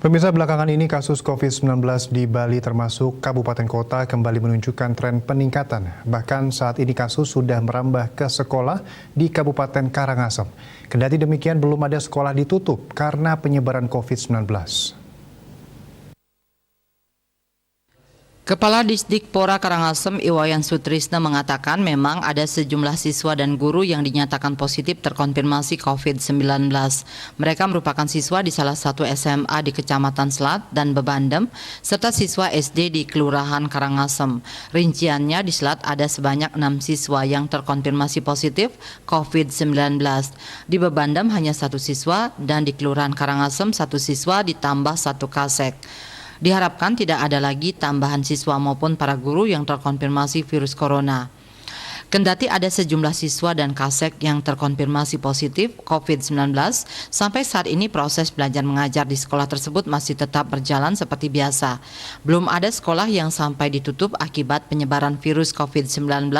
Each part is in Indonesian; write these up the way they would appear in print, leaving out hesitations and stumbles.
Pemirsa, belakangan ini kasus COVID-19 di Bali termasuk kabupaten kota kembali menunjukkan tren peningkatan. Bahkan saat ini kasus sudah merambah ke sekolah di Kabupaten Karangasem. Kendati demikian belum ada sekolah ditutup karena penyebaran COVID-19. Kepala Disdikpora Karangasem Iwayan Sutrisna mengatakan memang ada sejumlah siswa dan guru yang dinyatakan positif terkonfirmasi COVID-19. Mereka merupakan siswa di salah satu SMA di Kecamatan Selat dan Bebandem, serta siswa SD di Kelurahan Karangasem. Rinciannya di Selat ada sebanyak 6 siswa yang terkonfirmasi positif COVID-19. Di Bebandem hanya 1 siswa dan di Kelurahan Karangasem 1 siswa ditambah 1 kasek. Diharapkan tidak ada lagi tambahan siswa maupun para guru yang terkonfirmasi virus corona. Kendati ada sejumlah siswa dan kasek yang terkonfirmasi positif COVID-19, sampai saat ini proses belajar mengajar di sekolah tersebut masih tetap berjalan seperti biasa. Belum ada sekolah yang sampai ditutup akibat penyebaran virus COVID-19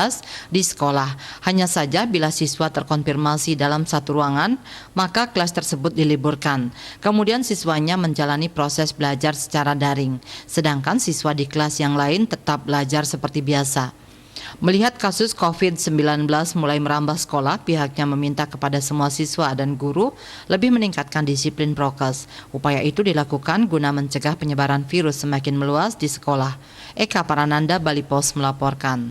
di sekolah. Hanya saja bila siswa terkonfirmasi dalam satu ruangan, maka kelas tersebut diliburkan. Kemudian siswanya menjalani proses belajar secara daring, sedangkan siswa di kelas yang lain tetap belajar seperti biasa. Melihat kasus COVID-19 mulai merambah sekolah, pihaknya meminta kepada semua siswa dan guru lebih meningkatkan disiplin prokes. Upaya itu dilakukan guna mencegah penyebaran virus semakin meluas di sekolah. Eka Parananda, Bali Pos melaporkan.